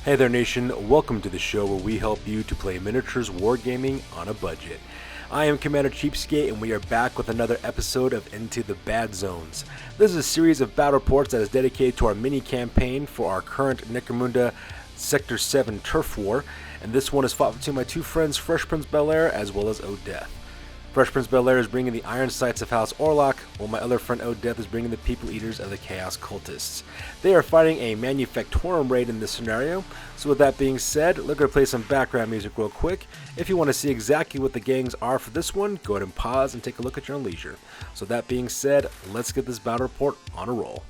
Hey there nation, welcome to the show where we help you to play miniatures wargaming on a budget. I am Commander CheapSkate and we are back with another episode of Into the Badzones. This is a series of battle reports that is dedicated to our mini campaign for our current Necromunda Sector 7 Turf War, and this one is fought between my two friends Fresh Prince Belair as well as Odeth. Fresh Prince Belair is bringing the Iron Sights of House Orlock, while my other friend Odeth is bringing the People Eaters of the Chaos Cultists. They are fighting a Manufactorum Raid in this scenario, so with that being said, we're going to play some background music real quick. If you want to see exactly what the gangs are for this one, go ahead and pause and take a look at your own leisure. So that being said, let's get this battle report on a roll.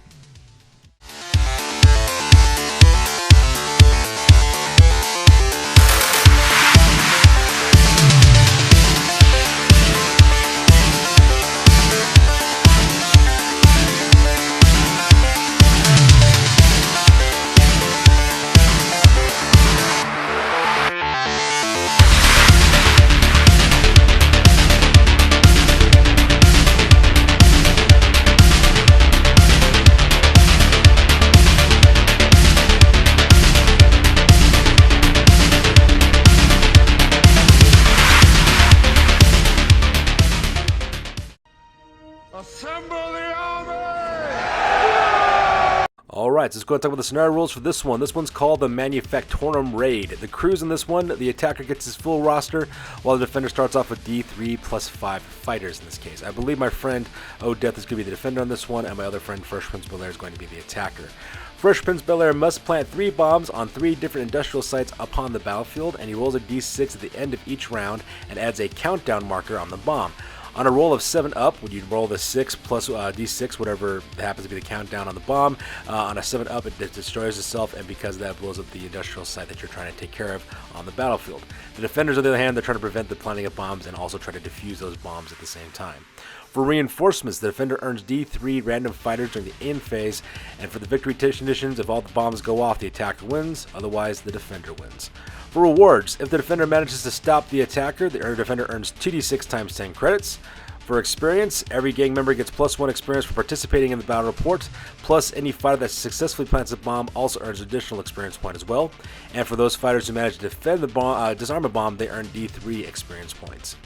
Alright, so let's go and talk about the scenario rules for this one. This one's called the Manufactorum Raid. The crews in this one, the attacker gets his full roster, while the defender starts off with D3 plus 5 fighters in this case. I believe my friend Odeth is going to be the defender on this one, and my other friend Fresh Prince Belair is going to be the attacker. Fresh Prince Belair must plant 3 bombs on 3 different industrial sites upon the battlefield, and he rolls a D6 at the end of each round and adds a countdown marker on the bomb. On a roll of 7 up, when you roll the 6 plus D6, whatever happens to be the countdown on the bomb, on a 7 up it destroys itself, and because of that it blows up the industrial site that you're trying to take care of on the battlefield. The defenders on the other hand, they're trying to prevent the planting of bombs and also try to defuse those bombs at the same time. For reinforcements, the defender earns D3 random fighters during the in phase, and for the victory conditions, if all the bombs go off, the attacker wins, otherwise the defender wins. For rewards, if the defender manages to stop the attacker, the defender earns 2d6 times 10 credits. For experience, every gang member gets +1 experience for participating in the battle report, plus any fighter that successfully plants a bomb also earns an additional experience point as well. And for those fighters who manage to defend the bomb, disarm a bomb, they earn D3 experience points.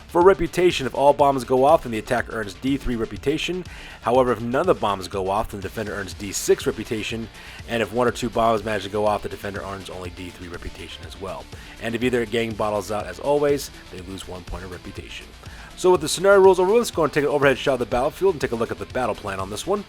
For reputation, if all bombs go off, then the attacker earns D3 reputation. However, if none of the bombs go off, then the defender earns D6 reputation. And if 1 or 2 bombs manage to go off, the defender earns only D3 reputation as well. And if either gang bottles out, as always, they lose 1 point of reputation. So with the scenario rules over, let's go and take an overhead shot of the battlefield and take a look at the battle plan on this one.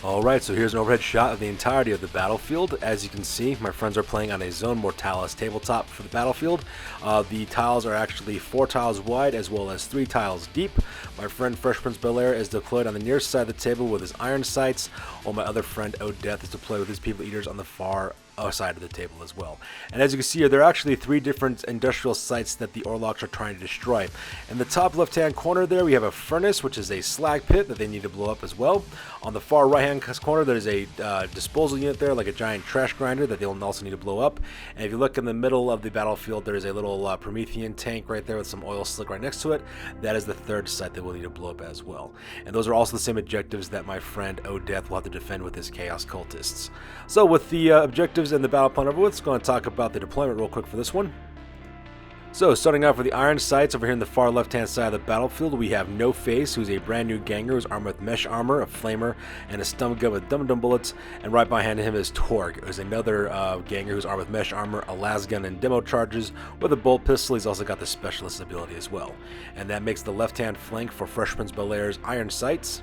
Alright, so here's an overhead shot of the entirety of the battlefield. As you can see, my friends are playing on a Zone Mortalis tabletop for the battlefield. The tiles are actually 4 tiles wide as well as 3 tiles deep. My friend Fresh Prince Belair is deployed on the near side of the table with his iron sights, while my other friend Odeth is deployed with his People Eaters on the far side of the table as well. And as you can see here, there are actually 3 different industrial sites that the Orlocks are trying to destroy. In the top left hand corner there we have a furnace, which is a slag pit that they need to blow up as well. On the far right hand corner there's a disposal unit there, like a giant trash grinder, that they'll also need to blow up. And if you look in the middle of the battlefield, there's a little Promethean tank right there with some oil slick right next to it. That is the 3rd site that we'll need to blow up as well. And those are also the same objectives that my friend Odeth will have to defend with his Chaos Cultists. So with the objectives and the battle plan over with, let's go and talk about the deployment real quick for this one. So starting off with the iron sights over here in the far left hand side of the battlefield, we have No Face, who's a brand new ganger who's armed with mesh armor, a flamer, and a stun gun with dum-dum bullets. And right behind him is Torg, who's another ganger who's armed with mesh armor, a lasgun, and demo charges with a bolt pistol. He's also got the specialist ability as well. And that makes the left hand flank for Fresh Prince Belair's iron sights.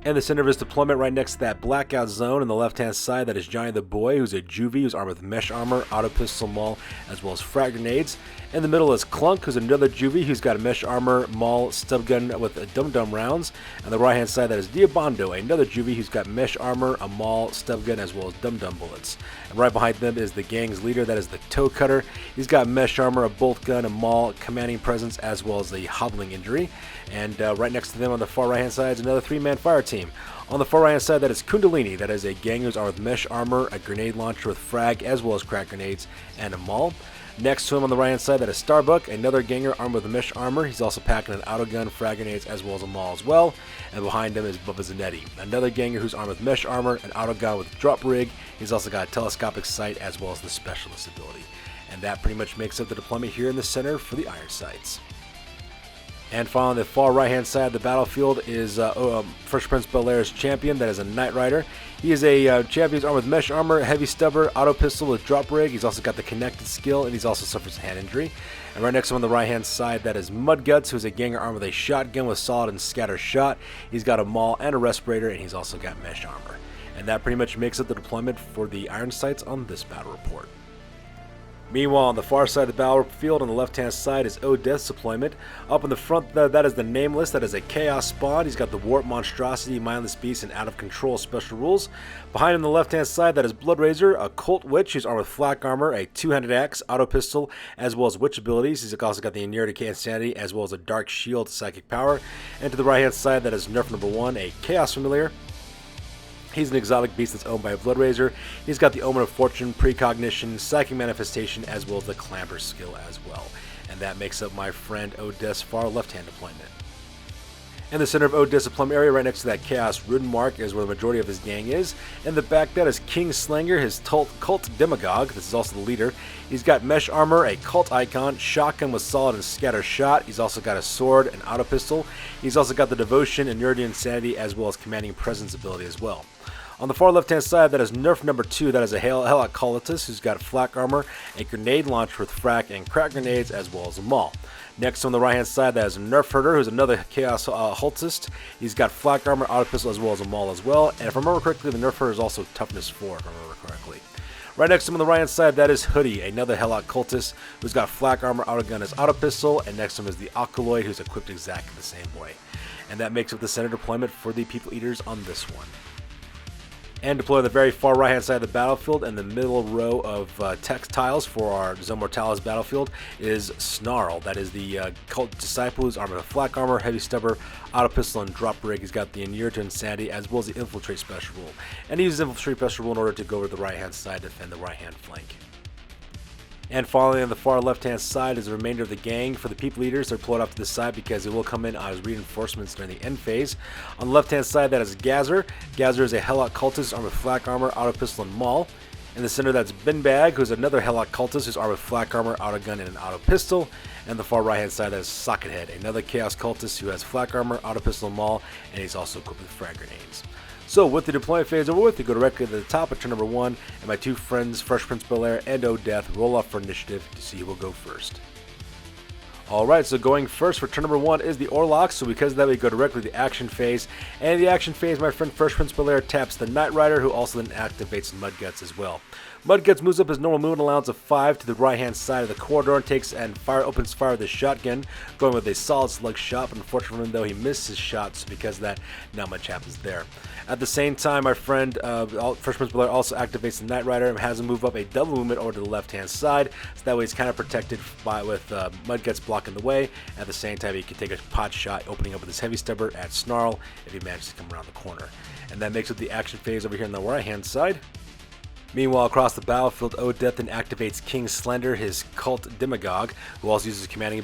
And the center of his deployment right next to that blackout zone on the left-hand side, that is Johnny the Boy, who's a juvie, who's armed with mesh armor, auto pistol, maul, as well as frag grenades. In the middle is Clunk, who's another juvie, who's got a mesh armor, maul, stub gun with dum-dum rounds. On the right-hand side, that is Diabando, another juvie, who's got mesh armor, a maul, stub gun, as well as dum-dum bullets. And right behind them is the gang's leader, that is the Toe Cutter. He's got mesh armor, a bolt gun, a maul, commanding presence, as well as a hobbling injury. And right next to them on the far right-hand side is another 3-man fire team. On the far right hand side, that is Kundalini. That is a gang who's armed with mesh armor, a grenade launcher with frag, as well as crack grenades, and a maul. Next to him on the right hand side, that is Starbuck, another ganger armed with mesh armor. He's also packing an autogun, frag grenades, as well as a maul as well. And behind him is Bubba Zanetti, another ganger who's armed with mesh armor, an autogun with drop rig. He's also got a telescopic sight as well as the specialist ability. And that pretty much makes up the deployment here in the center for the iron sights. And finally, on the far right-hand side of the battlefield is Fresh Prince Bel-Air's champion. That is a Knight Rider. He is a champion who's armed with mesh armor, heavy stubber, auto pistol with drop rig. He's also got the connected skill, and he's also suffers hand injury. And right next to him on the right-hand side, that is Mudguts, who's a ganger armed with a shotgun with solid and scatter shot. He's got a maul and a respirator, and he's also got mesh armor. And that pretty much makes up the deployment for the iron sights on this battle report. Meanwhile, on the far side of the battlefield, on the left-hand side, is Death's deployment. Up in the front, that is the Nameless. That is a Chaos Spawn. He's got the Warp Monstrosity, Mindless Beast, and Out of Control special rules. Behind him on the left-hand side, that is Bloodraiser, a Cult Witch who's armed with flak armor, a two-handed axe, auto pistol, as well as witch abilities. He's also got the Inherent Insanity, as well as a Dark Shield, psychic power. And to the right-hand side, that is Nerf number 1, a Chaos Familiar. He's an exotic beast that's owned by a Bloodraiser. He's got the Omen of Fortune, Precognition, Psychic Manifestation, as well as the Clamber skill as well. And that makes up my friend Odeth's far left-hand deployment. In the center of Odeth's deployment area, right next to that Chaos Rune Mark, is where the majority of his gang is. In the back, that is King Slanger, his cult demagogue. This is also the leader. He's got mesh armor, a cult icon, shotgun with solid and scatter shot. He's also got a sword and auto pistol. He's also got the Devotion, Inherent Insanity, as well as Commanding Presence ability as well. On the far left-hand side, that is Nerf number 2. That is a Orlocks Cultists who's got flak armor, a grenade launcher with frag and crack grenades, as well as a maul. Next on the right-hand side, that is Nerf Herder, who's another Chaos Cultist. He's got flak armor, auto pistol, as well as a maul as well. And if I remember correctly, the Nerf Herder is also toughness 4, if I remember correctly. Right next to him on the right-hand side, that is Hoodie, another Orlocks Cultist who's got flak armor, autogun as auto pistol. And next to him is the Oculoid, who's equipped exactly the same way. And that makes up the center deployment for the People Eaters on this one. And deploy on the very far right-hand side of the battlefield, in the middle row of text tiles for our Zone Mortalis battlefield is Snarl. That is the cult disciple who's armed with flak armor, heavy stubber, auto pistol, and drop rig. He's got the Inherent Insanity as well as the Infiltrate special rule. And he uses Infiltrate special rule in order to go over to the right-hand side to defend the right-hand flank. And finally, on the far left-hand side is the remainder of the gang. For the People Eaters, they're deployed off to the side because they will come in as reinforcements during the end phase. On the left-hand side, that is Gazer. Gazer is a Orlocks Cultist armed with flak armor, auto pistol, and maul. In the center, that's Binbag, who's another Orlocks Cultist who's armed with flak armor, autogun, and an auto pistol. And the far right-hand side, that is Sockethead, another Chaos Cultist who has flak armor, auto pistol, and maul, and he's also equipped with frag grenades. So with the deployment phase over with, we go directly to the top of turn number 1, and my two friends, Fresh Prince Bel-Air and Odeth, roll off for initiative to see who will go first. Alright, so going first for turn number 1 is the Orlocks, so because of that we go directly to the action phase. And in the action phase, my friend Fresh Prince Bel-Air taps the Knight Rider, who also then activates Mudguts as well. Mudguts moves up his normal movement allowance of 5 to the right-hand side of the corridor and opens fire with his shotgun, going with a solid slug shot, but unfortunately though he missed his shot, so because of that, not much happens there. At the same time, my friend Fresh Prince Bel-Air also activates the Knight Rider and has him move up a double movement over to the left-hand side, so that way he's kind of protected with Mudguts blocking the way. At the same time, he can take a pot shot, opening up with his heavy stubber at Snarl if he manages to come around the corner. And that makes up the action phase over here on the right-hand side. Meanwhile, across the battlefield, Odeth then activates King Slender, his cult demagogue, who also uses commanding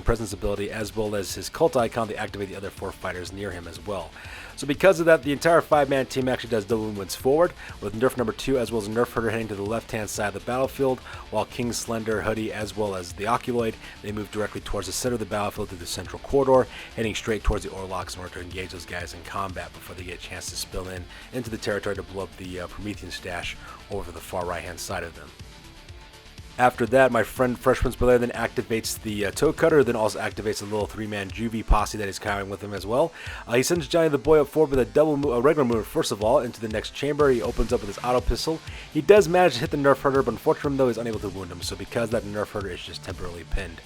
presence ability, as well as his cult icon to activate the other 4 fighters near him as well. So because of that, the entire 5-man team actually does double movements forward, with Nerf number 2 as well as Nerf Herder heading to the left-hand side of the battlefield, while King Slender, Hoodie, as well as the Oculoid, they move directly towards the center of the battlefield through the central corridor, heading straight towards the Orlocks in order to engage those guys in combat before they get a chance to spill into the territory to blow up the Promethean stash over to the far right-hand side of them. After that, my friend Fresh Prince Bel-Air then activates the Toe Cutter, then also activates a little 3-man juvie posse that he's carrying with him as well. He sends Johnny the Boy up forward with a regular move first of all into the next chamber. He opens up with his auto pistol. He does manage to hit the Nerf Herder, but unfortunately though he's unable to wound him, so because that Nerf Herder is just temporarily pinned.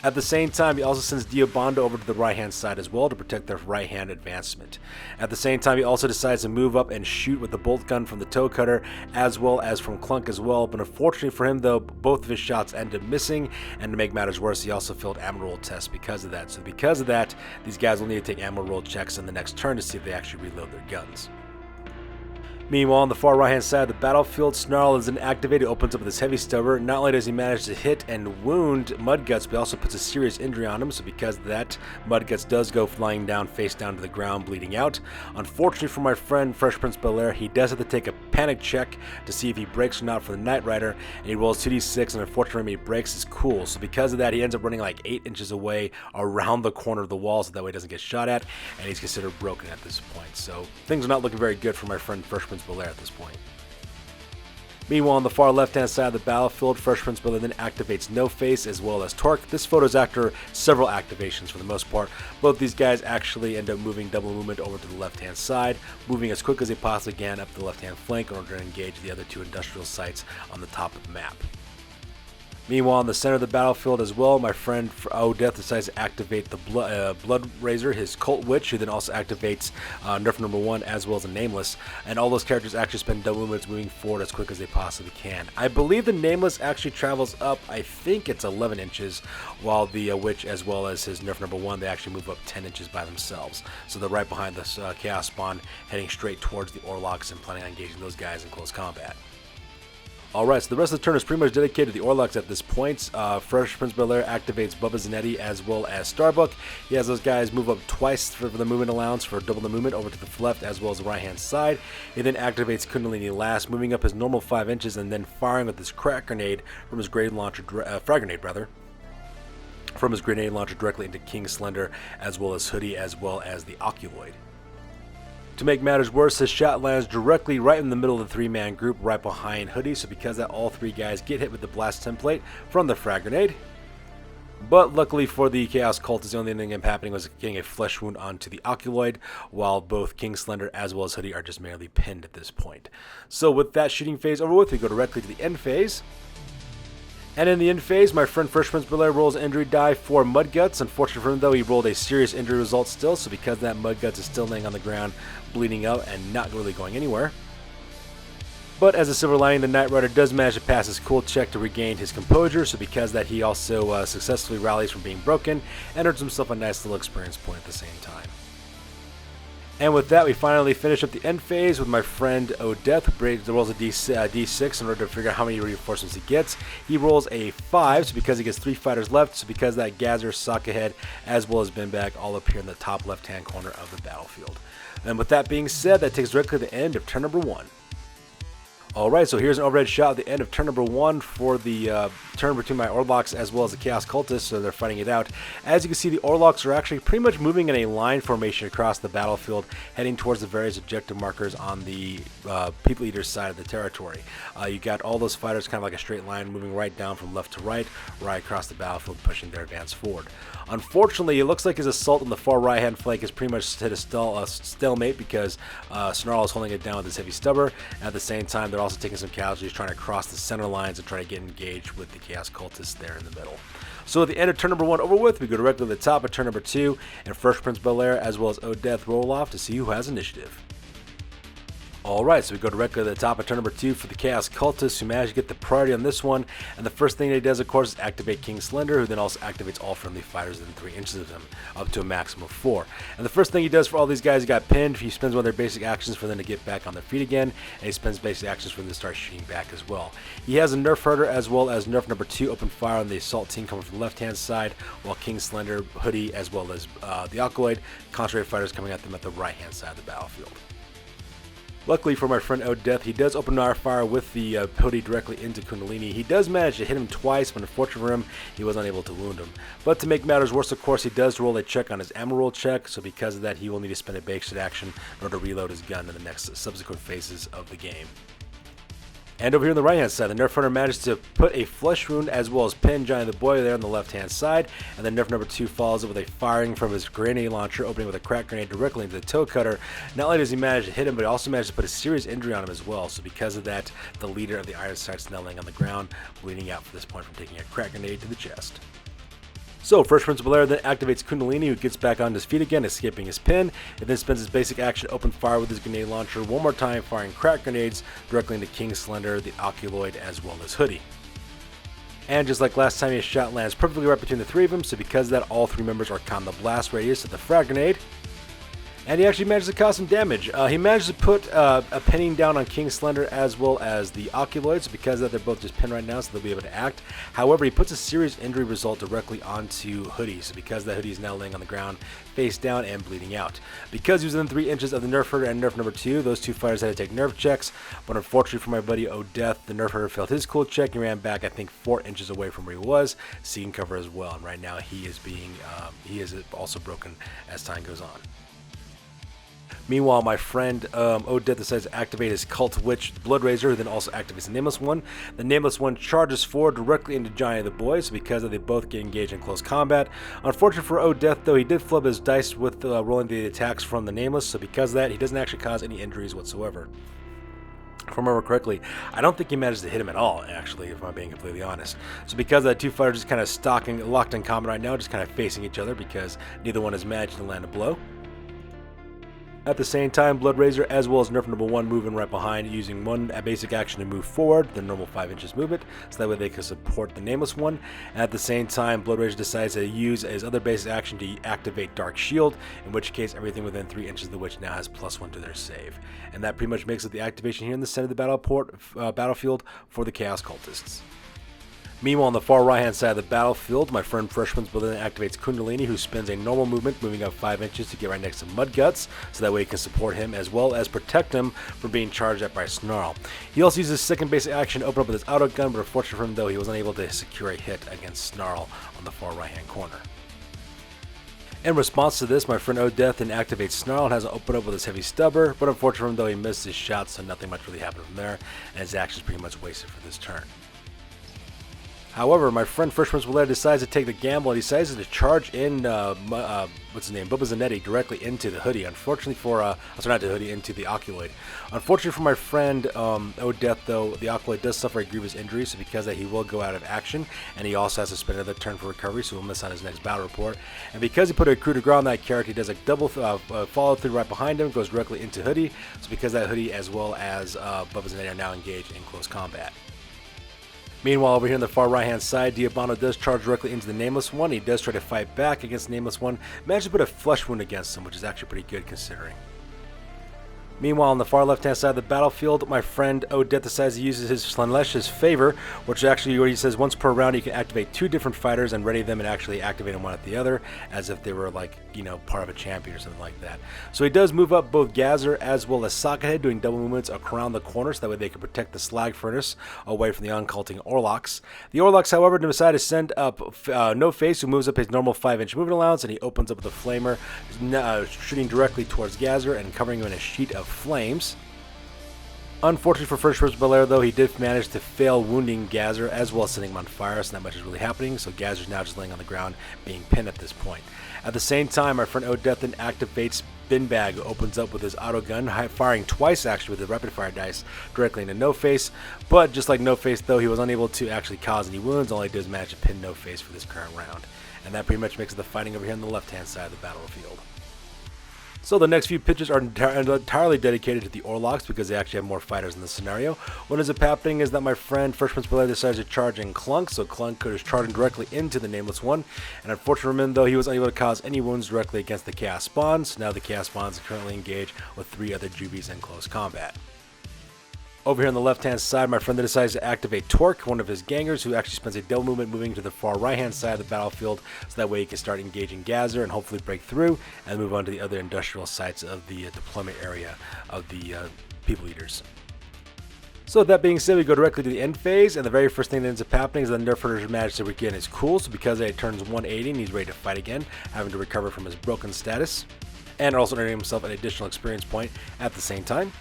At the same time, he also sends Diobanda over to the right-hand side as well to protect their right-hand advancement. At the same time, he also decides to move up and shoot with the bolt gun from the toe cutter, as well as from Clunk as well. But unfortunately for him, though, both of his shots ended up missing, and to make matters worse, he also failed ammo roll tests because of that. So because of that, these guys will need to take ammo roll checks in the next turn to see if they actually reload their guns. Meanwhile, on the far right-hand side of the battlefield, Snarl is inactivated, opens up with his heavy stubber. Not only does he manage to hit and wound Mudguts, but he also puts a serious injury on him, so because of that, Mudguts does go flying down, face down to the ground, bleeding out. Unfortunately for my friend Fresh Prince Bel-Air, he does have to take a panic check to see if he breaks or not for the Knight Rider, and he rolls 2d6, and unfortunately he breaks his cool, so because of that, he ends up running like 8 inches away around the corner of the wall, so that way he doesn't get shot at, and he's considered broken at this point. So things are not looking very good for my friend Fresh Prince Bel-Air at this point. Meanwhile, on the far left-hand side of the battlefield, Fresh Prince Bel-Air then activates No Face as well as Torque. This photo is after several activations for the most part. Both these guys actually end up moving double movement over to the left-hand side, moving as quick as they possibly can up the left-hand flank in order to engage the other two industrial sites on the top of the map. Meanwhile, in the center of the battlefield as well, my friend Odeth decides to activate the Blood Razor, his Cult Witch, who then also activates Nerf number 1 as well as a Nameless. And all those characters actually spend double movements moving forward as quick as they possibly can. I believe the Nameless actually travels up, I think it's 11 inches, while the Witch as well as his Nerf number 1, they actually move up 10 inches by themselves. So they're right behind this Chaos Spawn, heading straight towards the Orlocks and planning on engaging those guys in close combat. Alright, so the rest of the turn is pretty much dedicated to the Orlocks at this point. Fresh Prince Bel-Air activates Bubba Zanetti as well as Starbuck. He has those guys move up twice for the movement allowance for double the movement over to the left as well as the right-hand side. He then activates Kundalini last, moving up his normal 5 inches and then firing with his crack grenade from his grenade launcher, frag grenade rather, from his grenade launcher directly into King Slender as well as Hoodie as well as the Oculoid. To make matters worse, his shot lands directly right in the middle of the 3-man group, right behind Hoodie, so because of that, all 3 guys get hit with the blast template from the frag grenade. But luckily for the Chaos Cultists, the only thing that happening was getting a flesh wound onto the Oculoid, while both King Slender as well as Hoodie are just merely pinned at this point. So with that shooting phase over with, we go directly to the end phase. And in the end phase, my friend Fresh Prince Bel-Air rolls an injury die for Mudguts. Unfortunately for him, though, he rolled a serious injury result still, so because of that, Mudguts is still laying on the ground, bleeding out and not really going anywhere. But as a silver lining, the Knight Rider does manage to pass his cool check to regain his composure, so because of that, he also successfully rallies from being broken and earns himself a nice little experience point at the same time. And with that, we finally finish up the end phase with my friend Odeth, who rolls a D6 in order to figure out how many reinforcements he gets. He rolls a 5, so because he gets 3 fighters left, so because of that, Gazer, Sockhead, as well as Binbag all appear in the top left-hand corner of the battlefield. And with that being said, that takes directly to the end of turn number 1. Alright, so here's an overhead shot at the end of turn number 1 for the turn between my Orlocks as well as the Chaos Cultists, so they're fighting it out. As you can see, the Orlocks are actually pretty much moving in a line formation across the battlefield, heading towards the various objective markers on the People Eater side of the territory. You got all those fighters kind of like a straight line, moving right down from left to right across the battlefield, pushing their advance forward. Unfortunately, it looks like his assault on the far right-hand flank is pretty much hit a stalemate because Snarl is holding it down with his heavy stubber. At the same time, they're also taking some casualties, trying to cross the center lines and try to get engaged with the Chaos Cultists there in the middle. So at the end of turn number 1 over with, we go directly to the top of turn number 2, and Fresh Prince Bel-Air as well as Odeth roll off to see who has initiative. Alright, so we go directly to the top of turn number 2 for the Chaos Cultists, who managed to get the priority on this one. And the first thing that he does, of course, is activate King Slender, who then also activates all friendly fighters within 3 inches of him, up to a maximum of 4. And the first thing he does for all these guys who got pinned, he spends one of their basic actions for them to get back on their feet again, and he spends basic actions for them to start shooting back as well. He has a Nerf Herder as well as Nerf number 2 open fire on the assault team coming from the left-hand side, while King Slender, Hoodie, as well as the Oculoid, concentrated fighters coming at them at the right-hand side of the battlefield. Luckily for my friend Odeth, he does open fire with the Hoodie directly into Kundalini. He does manage to hit him twice, but unfortunately for him, he was unable to wound him. But to make matters worse, of course, he does roll a check on his ammo roll check, so because of that, he will need to spend a basic action in order to reload his gun in the next subsequent phases of the game. And over here on the right-hand side, the Nerf Hunter managed to put a flesh wound as well as pin Johnny the Boy there on the left-hand side. And then Nerf number 2 follows it with a firing from his grenade launcher, opening with a crack grenade directly into the toe cutter. Not only does he manage to hit him, but he also managed to put a serious injury on him as well. So because of that, the leader of the Iron starts now laying on the ground, bleeding out for this point from taking a crack grenade to the chest. So, First Prince Belair then activates Kundalini, who gets back on his feet again, escaping his pin, and then spends his basic action open fire with his grenade launcher one more time, firing crack grenades directly into King Slender, the Oculoid, as well as Hoodie. And just like last time, his shot lands perfectly right between the three of them, so because of that, all three members are caught in the blast radius of the frag grenade. And he actually managed to cause some damage. He managed to put a pinning down on King Slender as well as the Oculoid, so because of that, they're both just pinned right now, so they'll be able to act. However, he puts a serious injury result directly onto Hoodie, so because that Hoodie is now laying on the ground, face down and bleeding out. Because he was within 3 inches of the Nerf Herder and Nerf number 2, those two fighters had to take Nerf checks, but unfortunately for my buddy O'Death, the Nerf Herder failed his cool check and ran back, I think, 4 inches away from where he was, seeing cover as well, and right now he is also broken as time goes on. Meanwhile, my friend O'Death decides to activate his Cult Witch Bloodraiser, who then also activates the Nameless One. The Nameless One charges forward directly into Giant of the Boys, because they both get engaged in close combat. Unfortunately for O'Death, though, he did flub his dice with rolling the attacks from the Nameless, so because of that, he doesn't actually cause any injuries whatsoever. If I remember correctly, I don't think he managed to hit him at all, actually, if I'm being completely honest. So because the two fighters just kind of locked in combat right now, just kind of facing each other, because neither one has managed to land a blow. At the same time, Bloodraiser as well as Nerf number 1 moving right behind, using one basic action to move forward, the normal 5 inches movement, so that way they can support the Nameless One. And at the same time, Bloodraiser decides to use his other basic action to activate Dark Shield, in which case everything within 3 inches of the Witch now has +1 to their save. And that pretty much makes it the activation here in the center of the battlefield for the Chaos Cultists. Meanwhile, on the far right-hand side of the battlefield, my friend Freshman's then activates Kundalini, who spins a normal movement, moving up 5 inches to get right next to Mudguts, so that way he can support him as well as protect him from being charged at by Snarl. He also uses his second basic action to open up with his auto gun, but unfortunately for him, though, he was unable to secure a hit against Snarl on the far right-hand corner. In response to this, my friend O'Death then activates Snarl and has to open up with his heavy stubber, but unfortunately for him, though, he missed his shot, so nothing much really happened from there, and his action is pretty much wasted for this turn. However, my friend First Prince Belair decides to take the gamble and decides to charge in, Bubba Zanetti directly into the Hoodie. Unfortunately for, into the Oculoid. Unfortunately for my friend O'Death, though, the Oculoid does suffer a grievous injury, so because of that, he will go out of action, and he also has to spend another turn for recovery, so he'll miss on his next battle report. And because he put a coup de grace on that character, he does a double follow through right behind him, goes directly into Hoodie, so because that Hoodie as well as Bubba Zanetti are now engaged in close combat. Meanwhile, over here on the far right-hand side, Diabano does charge directly into the Nameless One. He does try to fight back against the Nameless One, managed to put a flesh wound against him, which is actually pretty good considering. Meanwhile, on the far left-hand side of the battlefield, my friend O'Death decides to use his Slanlesh's Favor, which actually where he says once per round you can activate 2 different fighters and ready them and actually activate them one at the other, as if they were like, part of a champion or something like that. So he does move up both Gazer as well as Sockhead, doing double movements around the corner so that way they can protect the Slag Furnace away from the unculting Orlocks. The Orlocks, however, decide to send up No Face, who moves up his normal 5-inch movement allowance, and he opens up with a Flamer, shooting directly towards Gazer and covering him in a sheet of flames. Unfortunately for First Prince Belair, though, he did manage to fail wounding Gazer as well as setting him on fire, so not much is really happening, so Gazer's now just laying on the ground being pinned at this point. At the same time, our friend O'Death then activates Binbag, who opens up with his auto gun, firing twice actually with the rapid fire dice directly into No Face, but just like No Face, though, he was unable to actually cause any wounds. All he did is manage to pin No Face for this current round, and that pretty much makes it the fighting over here on the left-hand side of the battlefield. So the next few pitches are entirely dedicated to the Orlocks because they actually have more fighters in the scenario. What ends up happening is that my friend First Prince Belair decides to charge in Clunk, so Clunk is charging directly into the Nameless One. And unfortunately for him, though, he was unable to cause any wounds directly against the Chaos Spawns. Now the Chaos Spawns are currently engaged with 3 other Juvies in close combat. Over here on the left-hand side, my friend decides to activate Torque, one of his gangers, who actually spends a double movement moving to the far right-hand side of the battlefield, so that way he can start engaging Gazer and hopefully break through and move on to the other industrial sites of the deployment area of the People Eaters. So with that being said, we go directly to the end phase, and the very first thing that ends up happening is the Nerf Herder manages to regain his cool, so because it turns 180 and he's ready to fight again, having to recover from his broken status, and also earning himself an additional experience point at the same time.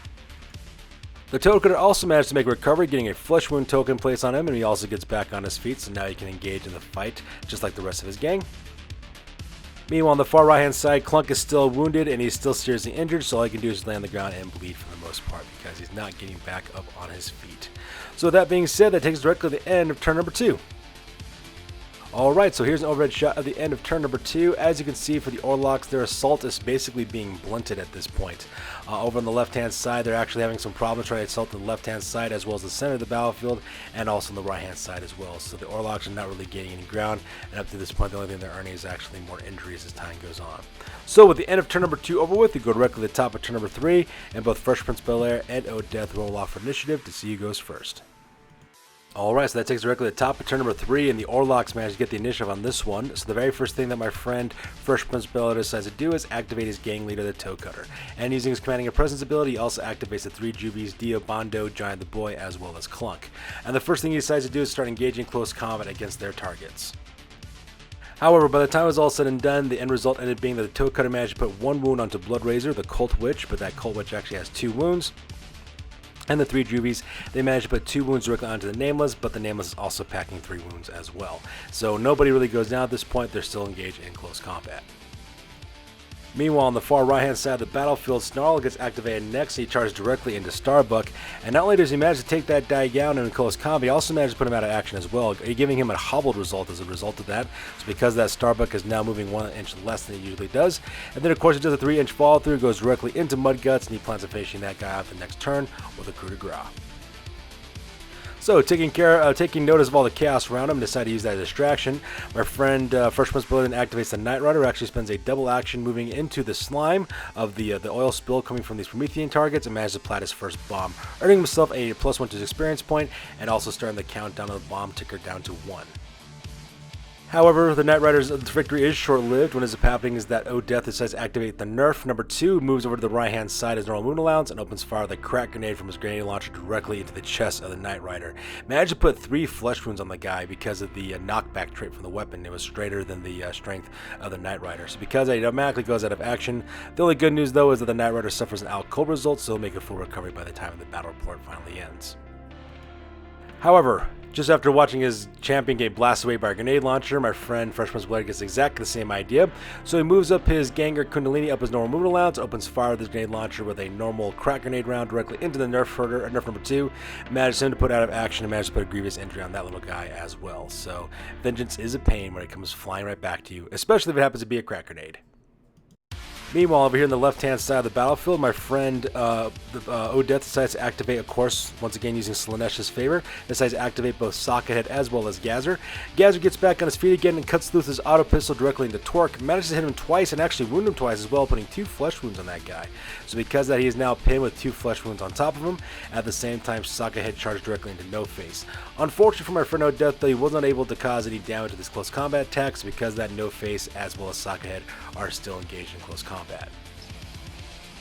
The Token also managed to make a recovery, getting a flesh wound token placed on him, and he also gets back on his feet, so now he can engage in the fight just like the rest of his gang. Meanwhile, on the far right-hand side, Clunk is still wounded, and he's still seriously injured, so all he can do is lay on the ground and bleed for the most part, because he's not getting back up on his feet. So with that being said, that takes us directly to the end of turn number 2. Alright, so here's an overhead shot at the end of turn number 2. As you can see, for the Orlocks, their assault is basically being blunted at this point. Over on the left-hand side, they're actually having some problems trying to assault the left-hand side as well as the center of the battlefield, and also on the right-hand side as well. So the Orlocks are not really gaining any ground, and up to this point, the only thing they're earning is actually more injuries as time goes on. So with the end of turn number 2 over with, we go directly to the top of turn number 3, and both Fresh Prince Bel-Air and Odeth roll off for initiative to see who goes first. Alright, so that takes directly to the top of turn number 3, and the Orlocks managed to get the initiative on this one. So the very first thing that my friend Fresh Prince Bel-Air decides to do is activate his gang leader, the Toe Cutter. And using his Commanding a Presence ability, he also activates the 3 Juvies, Dio, Bondo, Giant the Boy, as well as Clunk. And the first thing he decides to do is start engaging close combat against their targets. However, by the time it was all said and done, the end result ended being that the Toe Cutter managed to put 1 wound onto Blood Razor, the Cult Witch, but that Cult Witch actually has 2 wounds. And the 3 Juvies, they managed to put 2 wounds directly onto the Nameless, but the Nameless is also packing 3 wounds as well. So nobody really goes down at this point, they're still engaged in close combat. Meanwhile, on the far right-hand side of the battlefield, Snarl gets activated next, and he charges directly into Starbuck. And not only does he manage to take that guy down in close combat, he also managed to put him out of action as well, giving him a hobbled result as a result of that. So because that Starbuck is now moving 1 inch less than he usually does. And then, of course, he does a 3-inch follow-through, goes directly into Mudguts, and he plans on finishing that guy out the next turn with a coup de grace. So, taking notice of all the chaos around him, decided to use that as a distraction. My friend Fresh Prince Bel-Air activates the Night Rider, who actually spends a double action moving into the slime of the oil spill coming from these Promethean targets and manages to plant his first bomb, earning himself a +1 to his experience point and also starting the countdown of the bomb ticker down to 1. However, the Night Rider's victory is short-lived. What ends up happening is that Odeth decides to activate the Nerf. Number 2 moves over to the right-hand side as normal moon allowance and opens fire with a crack grenade from his grenade launcher directly into the chest of the Night Rider. Managed to put 3 flesh wounds on the guy because of the knockback trait from the weapon. It was straighter than the strength of the Night Rider. So because it automatically goes out of action, the only good news though is that the Night Rider suffers an out cold result, so he'll make a full recovery by the time the battle report finally ends. However, just after watching his champion get blasted away by a grenade launcher, my friend Fresh Prince Bel-Air gets exactly the same idea. So he moves up his Ganger Kundalini up his normal moon allowance, opens fire with his grenade launcher with a normal crack grenade round directly into the Nerf herder, Nerf number 2, manages him to put out of action and manages to put a grievous injury on that little guy as well. So vengeance is a pain when it comes flying right back to you, especially if it happens to be a crack grenade. Meanwhile, over here on the left-hand side of the battlefield, my friend Odeth decides to activate, of course, once again using Slanesh's favor, decides to activate both Sockhead as well as Gazer. Gazer gets back on his feet again and cuts through his auto pistol directly into Torque, manages to hit him twice and actually wound him twice as well, putting 2 flesh wounds on that guy. So because of that, he is now pinned with 2 flesh wounds on top of him. At the same time, Sockhead charged directly into No Face. Unfortunately for my friend Odeth, though, he was not able to cause any damage to this close combat attack, so because of that, No Face as well as Sockhead are still engaged in close combat.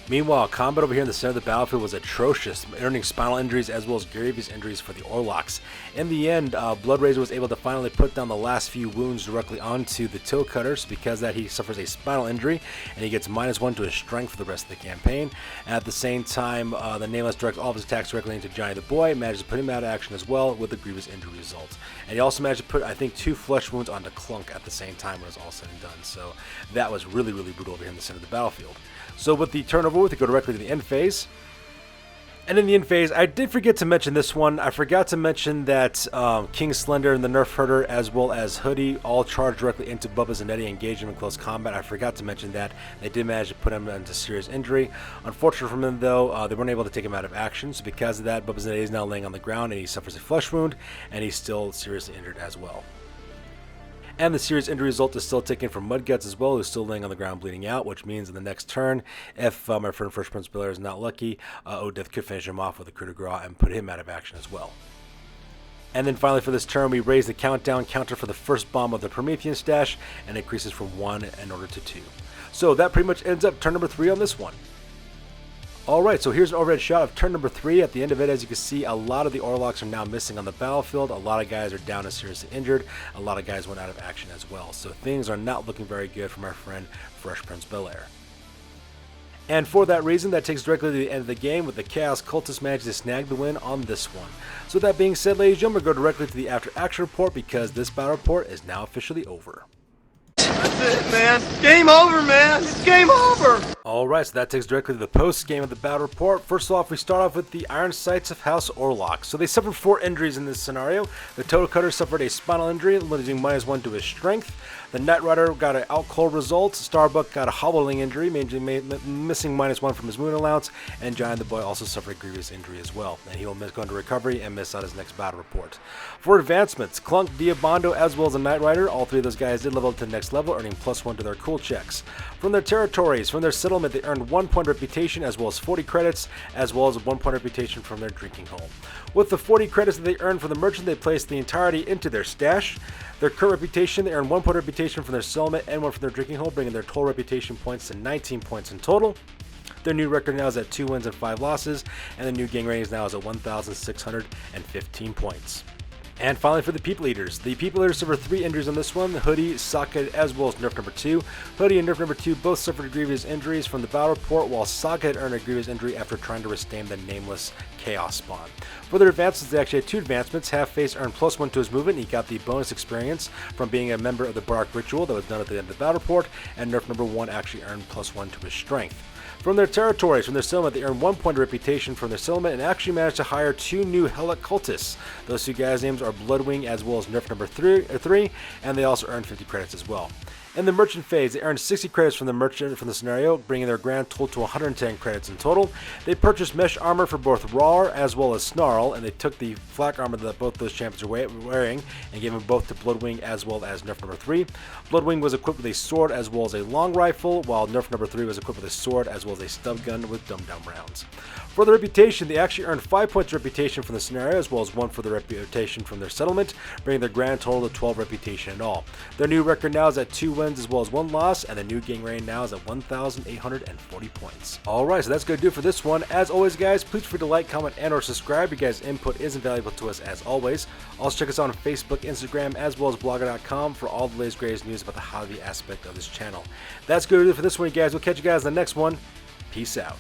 Meanwhile, combat over here in the center of the battlefield was atrocious, earning spinal injuries as well as grievous injuries for the Orlocks. In the end, Blood Razor was able to finally put down the last few wounds directly onto the Toe Cutters. Because of that, he suffers a spinal injury and he gets -1 to his strength for the rest of the campaign. And at the same time, the Nameless directs all of his attacks directly into Johnny the Boy, manages to put him out of action as well with a grievous injury result. And he also managed to put, I think, 2 flesh wounds onto Clunk at the same time when it was all said and done. So that was really, really brutal over here in the center of the battlefield. So with the turnover, we go directly to the end phase. And in the end phase, I did forget to mention this one. I forgot to mention that King Slender and the Nerf Herder, as well as Hoodie, all charged directly into Bubba Zanetti, engaged him in close combat. I forgot to mention that. They did manage to put him into serious injury. Unfortunately for him, though, they weren't able to take him out of action. So because of that, Bubba Zanetti is now laying on the ground, and he suffers a flesh wound, and he's still seriously injured as well. And the serious injury result is still taken from Mudguts as well, who's still laying on the ground bleeding out, which means in the next turn, if my friend Fresh Prince Bel-Air is not lucky, Odeth could finish him off with a coup de grace and put him out of action as well. And then finally for this turn, we raise the countdown counter for the first bomb of the Promethean stash, and increases from 1 in order to 2. So that pretty much ends up turn number 3 on this one. Alright, so here's an overhead shot of turn number 3. At the end of it, as you can see, a lot of the Orlocks are now missing on the battlefield. A lot of guys are down and seriously injured. A lot of guys went out of action as well. So things are not looking very good for my friend Fresh Prince Bel-Air. And for that reason, that takes directly to the end of the game, with the Chaos Cultists managing to snag the win on this one. So with that being said, ladies and gentlemen, we'll go directly to the after action report, because this battle report is now officially over. That's it, man. Game over, man. It's game over. Alright, so that takes directly to the post-game of the battle report. First off, we start off with the Iron Sights of House Orlock. So they suffered 4 injuries in this scenario. The Total Cutter suffered a spinal injury, losing -1 to his strength. The Night Rider got an out cold result. Starbuck got a hobbling injury, missing -1 from his wound allowance. And Giant the Boy also suffered a grievous injury as well. And he will go into recovery and miss out his next battle report. For advancements, Clunk, Diabando, as well as the Night Rider, all 3 of those guys did level up to the next level, earning +1 to their cool checks. From their territories, from their settlement, they earned 1 point reputation, as well as 40 credits, as well as 1 point reputation from their drinking hole. With the 40 credits that they earned from the merchant, they placed the entirety into their stash. Their current reputation, they earned 1 point reputation from their settlement and 1 from their drinking hole, bringing their total reputation points to 19 points in total. Their new record now is at 2 wins and 5 losses, and the new gang rating now is at 1,615 points. And finally, for the People Eaters. The People Eaters suffered 3 injuries on this one: Hoodie, Socket, as well as Nerf number 2. Hoodie and Nerf number 2 both suffered grievous injuries from the battle report, while Socket earned a grievous injury after trying to withstand the nameless Chaos spawn. For their advancements, they actually had 2 advancements. Half-Face earned +1 to his movement, and he got the bonus experience from being a member of the Bark Ritual that was done at the end of the battle report, and Nerf number 1 actually earned +1 to his strength. From their territories, from their settlement, they earned 1 point of reputation from their settlement and actually managed to hire 2 new Orlock Cultists. Those 2 guys' names are Bloodwing as well as Nerf number 3, and they also earned 50 credits as well. In the merchant phase, they earned 60 credits from the merchant from the scenario, bringing their grand total to 110 credits in total. They purchased mesh armor for both Rawr as well as Snarl, and they took the flak armor that both those champions are wearing and gave them both to Bloodwing as well as Nerf number 3. Bloodwing was equipped with a sword as well as a long rifle, while Nerf number 3 was equipped with a sword as well as a stub gun with dum-dum rounds. For the reputation, they actually earned 5 points of reputation from the scenario, as well as 1 for the reputation from their settlement, bringing their grand total to 12 reputation in all. Their new record now is at 2 wins as well as 1 loss, and the new gang rating now is at 1,840 points. Alright, so that's going to do it for this one. As always, guys, please feel free to like, comment, and or subscribe. You guys' input is invaluable to us as always. Also check us out on Facebook, Instagram, as well as blogger.com for all the latest greatest news about the hobby aspect of this channel. That's going to do it for this one, you guys. We'll catch you guys in the next one. Peace out.